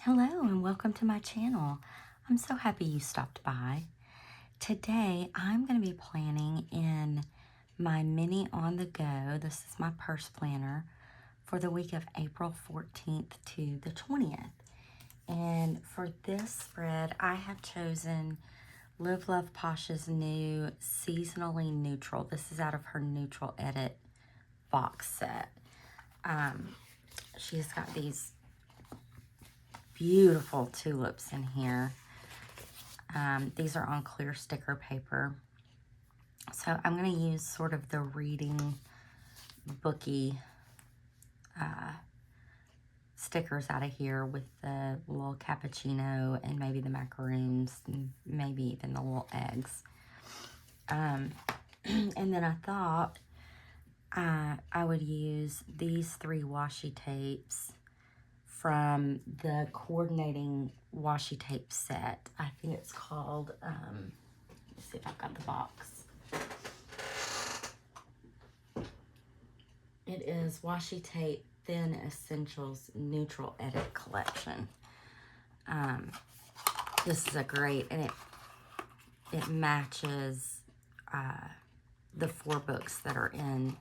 Hello and welcome to my channel. I'm so happy you stopped by. Today I'm going to be planning in my mini on the go. This is my purse planner for the week of April 14th to the 20th. And for this spread I have chosen Love Posh's new Seasonally Neutral. This is out of her Neutral Edit box set. She's got these beautiful tulips in here. These are on clear sticker paper. So I'm going to use sort of the reading booky stickers out of here with the little cappuccino and maybe the macaroons and maybe even the little eggs. And then I thought I would use these 3 washi tapes from the coordinating washi tape set. I think it's called, let's see if I've got the box. It is Washi Tape Thin Essentials Neutral Edit Collection. This is a great, and it matches the 4 books that are in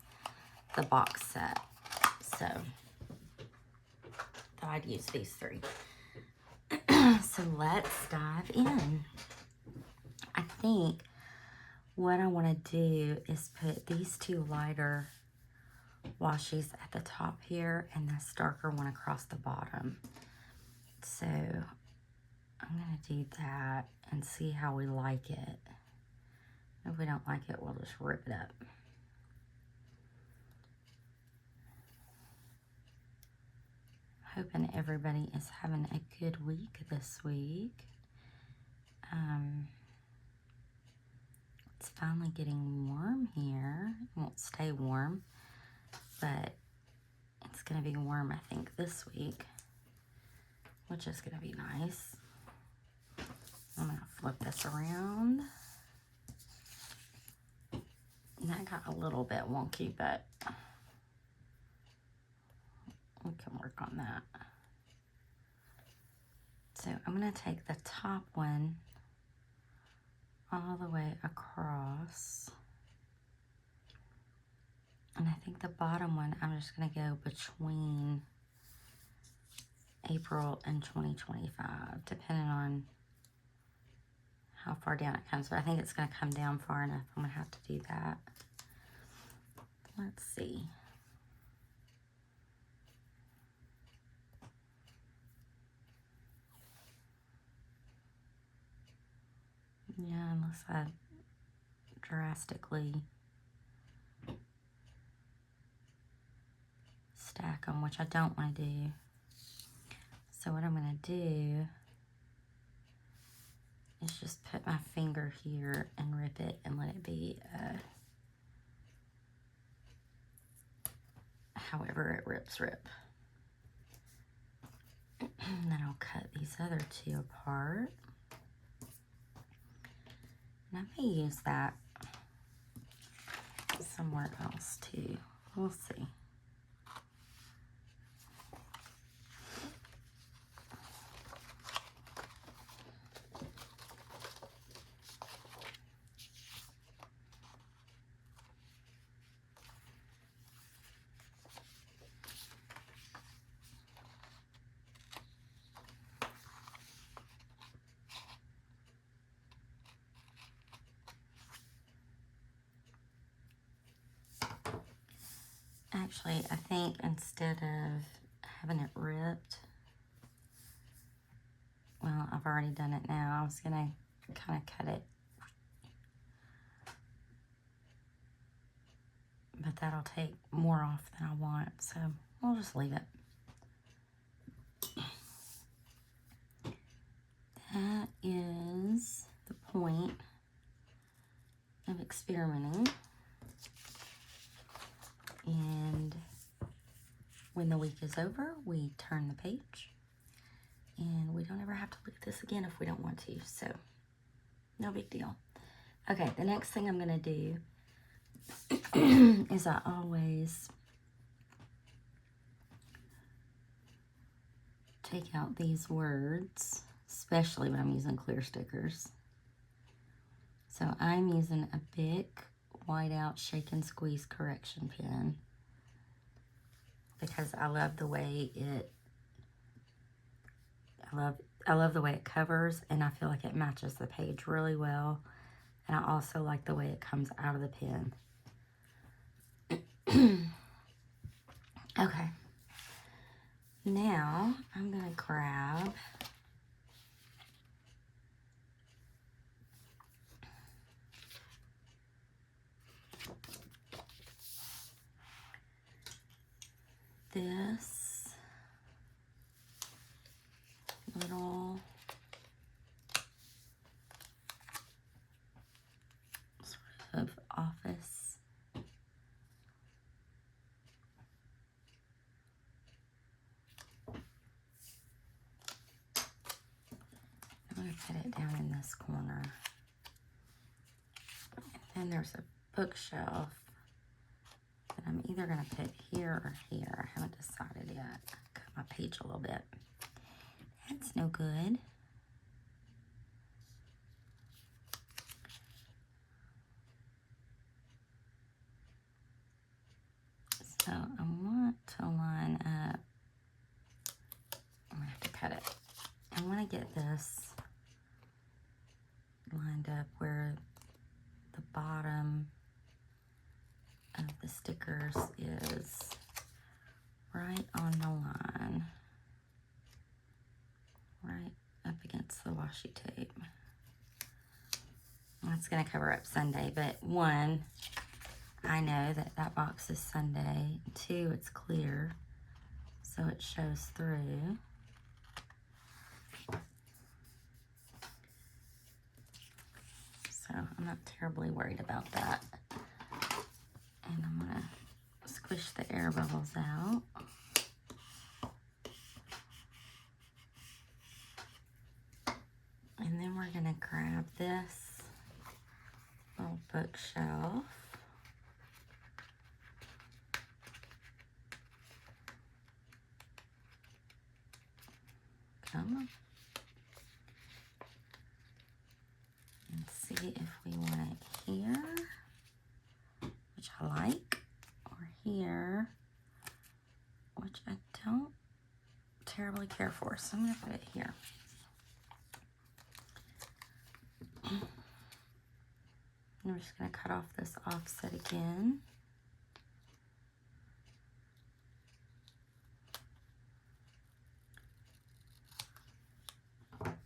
the box set. So I'd use these 3. So let's dive in. I think what I want to do is put these 2 lighter washies at the top here and this darker one across the bottom. So I'm going to do that and see how we like it. If we don't like it, we'll just rip it up. Hoping everybody is having a good week this week. It's finally getting warm here. It won't stay warm, but it's going to be warm, I think, this week, which is going to be nice. I'm going to flip this around. And that got a little bit wonky, but we can work on that. So I'm going to take the top one all the way across. And I think the bottom one, I'm just going to go between April and 2025, depending on how far down it comes. But I think it's going to come down far enough. I'm going to have to do that. Let's see. Yeah, unless I drastically stack them, which I don't want to do. So what I'm going to do is just put my finger here and rip it and let it be however it rips, rip. And then I'll cut these other 2 apart. And I may use that somewhere else too. We'll see. Actually, I think instead of having it ripped, well, I've already done it now. I was going to kind of cut it, but that'll take more off than I want, so we'll just leave it. That is the point of experimenting. And when the week is over, we turn the page. And we don't ever have to look at this again if we don't want to. So, no big deal. Okay, the next thing I'm going to do is I always take out these words, especially when I'm using clear stickers. So I'm using a big whiteout shake and squeeze correction pen because I love the way I love the way it covers, and I feel like it matches the page really well. And I also like the way it comes out of the pen. Okay. Now I'm going to grab this little sort of office. I'm going to put it down in this corner. And then there's a bookshelf that I'm either going to put here or here. I haven't decided yet. Cut my page a little bit. That's no good. So I want to line up. I'm going to have to cut it. I want to get this lined up where the bottom of the stickers is right on the line, right up against the washi tape. That's going to cover up Sunday, but one, I know that that box is Sunday. Two, it's clear, so it shows through. So I'm not terribly worried about that. And I'm going to squish the air bubbles out. And then we're going to grab this little bookshelf. Come on. And see if we want it here, which I like, or here, which I don't terribly care for. So I'm going to put it here. I'm just going to cut off this offset again. Put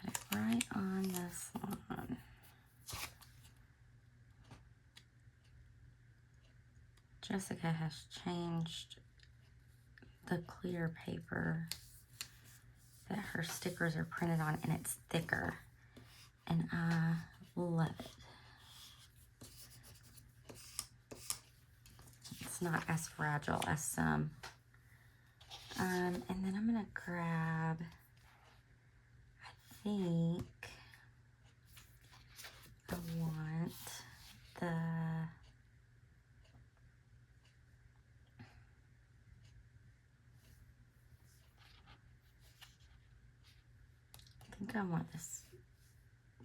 it right on this line. Jessica has changed the clear paper that her stickers are printed on, and it's thicker, and I love it. It's not as fragile as some. And then I'm gonna grab, I think I want the I want this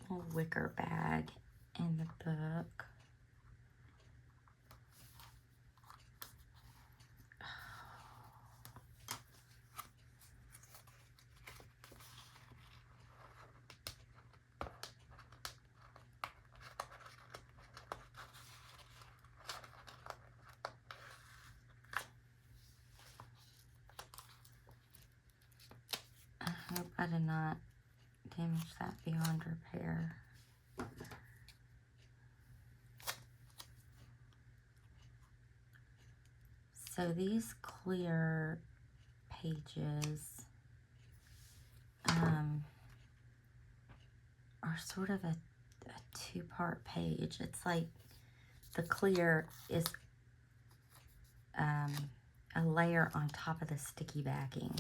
little wicker bag in the book. I hope I did not damage that beyond repair. So these clear pages are sort of a two-part page. It's like the clear is a layer on top of the sticky backing.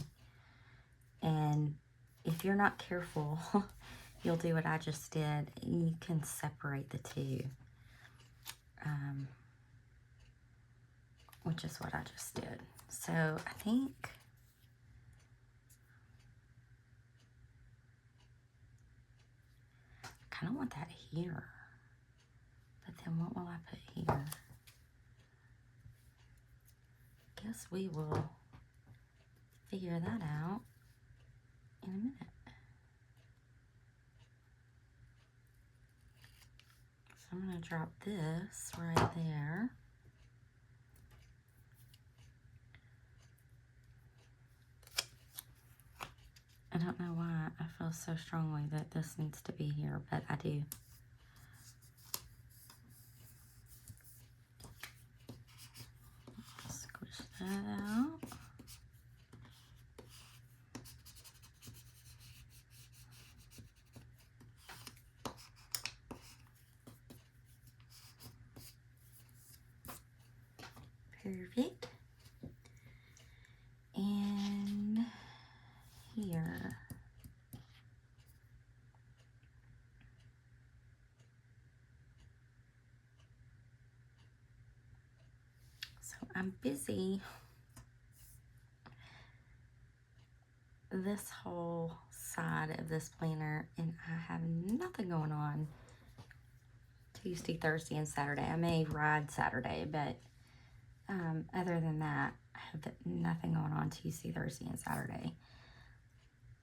And if you're not careful, you'll do what I just did. You can separate the two. which is what I just did. So I think I kind of want that here. But then what will I put here? Guess we will figure that out in a minute. So I'm going to drop this right there. I don't know why I feel so strongly that this needs to be here, but I do. Squish that out. Perfect. And here. So I'm busy this whole side of this planner, and I have nothing going on Tuesday, Thursday, and Saturday. I may ride Saturday, but other than that, I have nothing going on Tuesday, Thursday, and Saturday.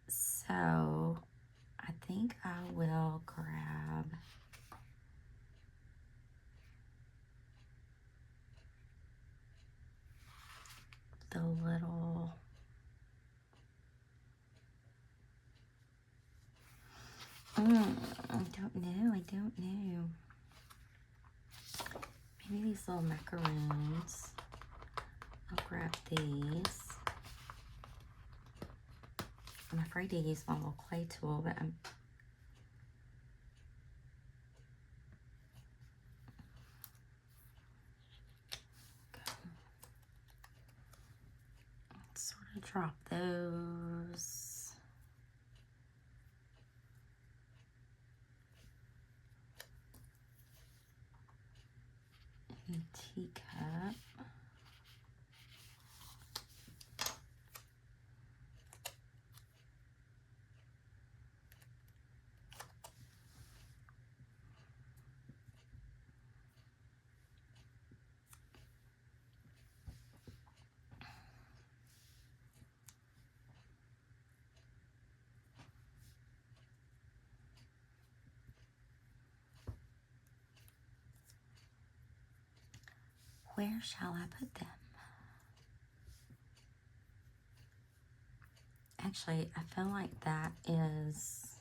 So I think I will grab the little I don't know. Maybe these little macaroons. I'll grab these. I'm afraid to use my little clay tool, but I'm sort of drop those. In a teacup. Where shall I put them? Actually, I feel like that feels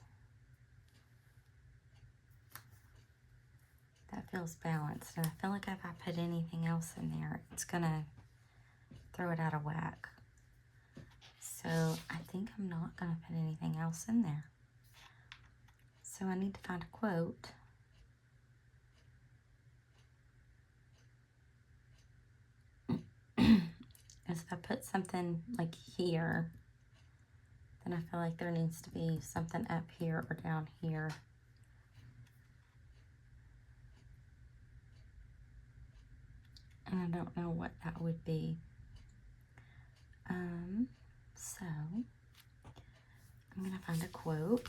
balanced. And I feel like if I put anything else in there, it's gonna throw it out of whack. So I think I'm not gonna put anything else in there. So I need to find a quote. If I put something like here, then I feel like there needs to be something up here or down here. And I don't know what that would be. So I'm gonna find a quote.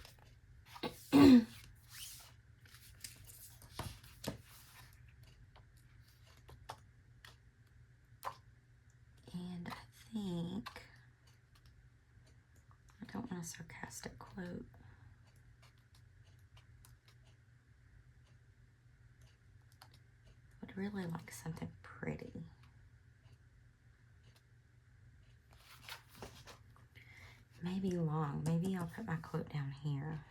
And I think, I don't want a sarcastic quote. I would really like something pretty. Maybe long. Maybe I'll put my quote down here.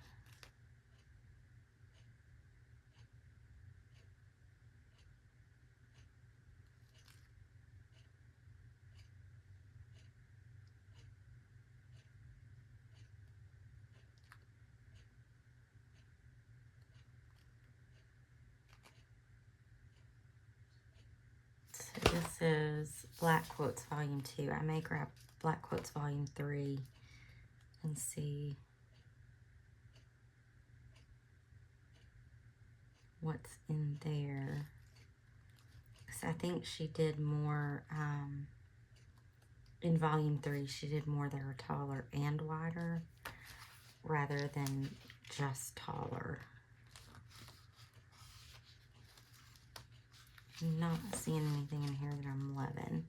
So this is Black Quotes Volume 2. I may grab Black Quotes Volume 3 and see what's in there. So I think she did more, in volume 3, she did more that are taller and wider rather than just taller. I'm not seeing anything in here that I'm loving.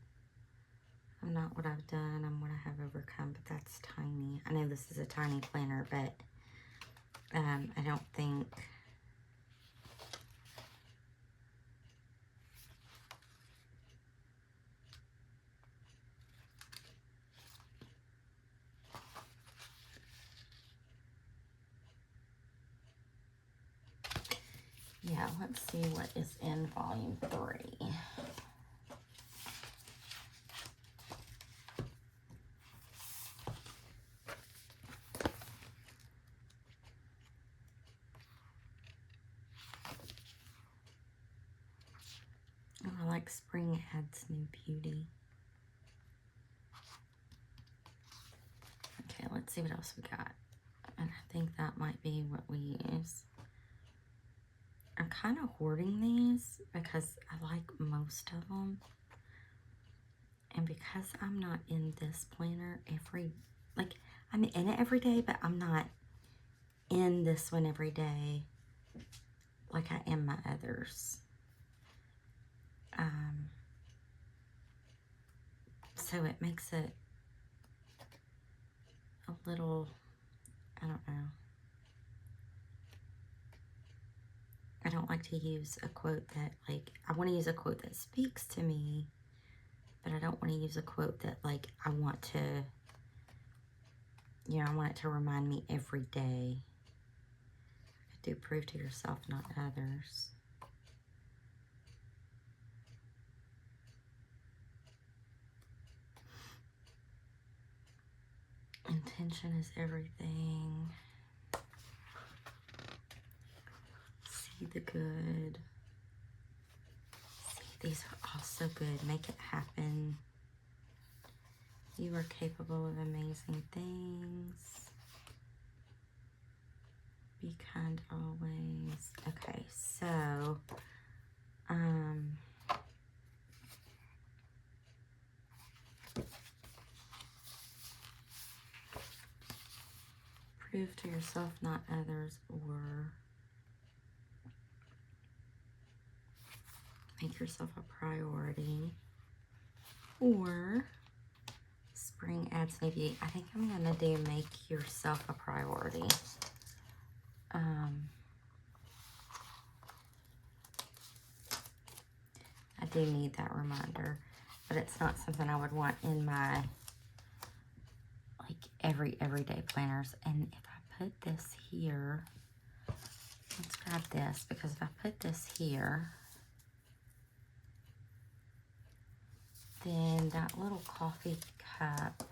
I'm not what I've done, I'm what I have overcome, but that's tiny. I know this is a tiny planner, but I don't think... Yeah, let's see what is in volume 3. Oh, I like spring adds new beauty. Okay, let's see what else we got. And I think that might be what we use. I'm kind of hoarding these because I like most of them. And because I'm not in this planner I'm in it every day, but I'm not in this one every day like I am my others. So it makes it a little, I don't know. I don't like to use a quote that, I want to use a quote that speaks to me, but I don't want to use a quote that, I want to, I want it to remind me every day. Do prove to yourself, not others. Intention is everything. See the good. See, these are all so good. Make it happen. You are capable of amazing things. Be kind always. Okay, so, prove to yourself, not others, or make yourself a priority, or spring adds new beauty. I think I'm gonna do make yourself a priority. I do need that reminder, but it's not something I would want in my everyday planners. And if I put this here, let's grab this, because if I put this here, then that little coffee cup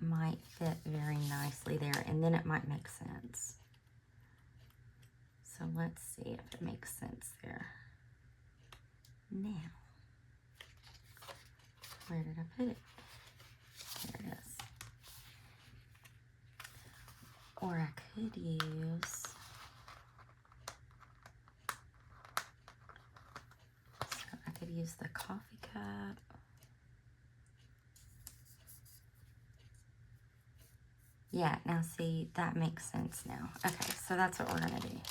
might fit very nicely there, and then it might make sense. So let's see if it makes sense there. Now, where did I put it? There it is. Or I could use, so I could use the coffee cup. Yeah, now see, that makes sense now. Okay, so that's what we're gonna do.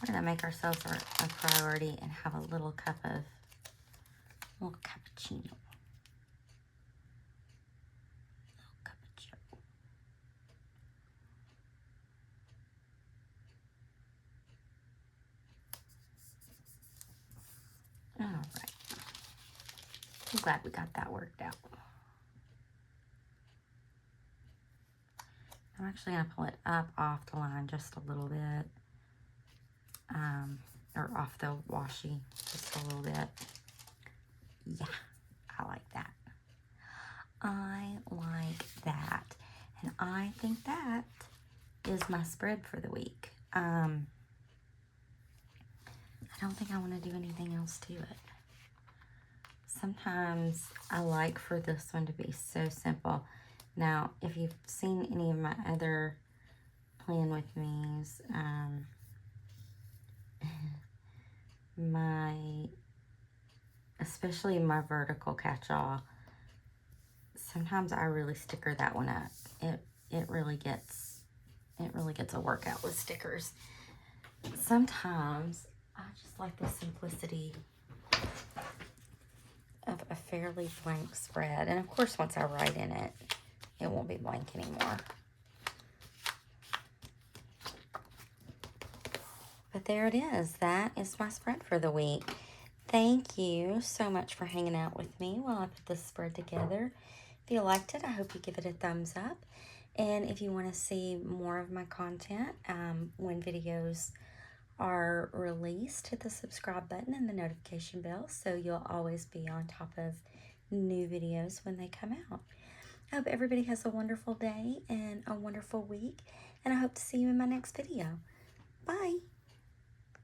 We're gonna make ourselves a priority and have a little cappuccino. All right. I'm glad we got that worked out. I'm actually going to pull it up off the line just a little bit. Or off the washi just a little bit. Yeah, I like that. I like that. And I think that is my spread for the week. I don't think I want to do anything else to it. Sometimes I like for this one to be so simple. Now, if you've seen any of my other Plan With Me's, especially my vertical catch-all, sometimes I really sticker that one up. It really gets a workout with stickers. Sometimes I just like the simplicity of a fairly blank spread. And of course, once I write in it, it won't be blank anymore. But there it is. That is my spread for the week. Thank you so much for hanging out with me while I put this spread together. If you liked it, I hope you give it a thumbs up. And if you want to see more of my content when videos are released, hit the subscribe button and the notification bell so you'll always be on top of new videos when they come out. I hope everybody has a wonderful day and a wonderful week, and I hope to see you in my next video. Bye!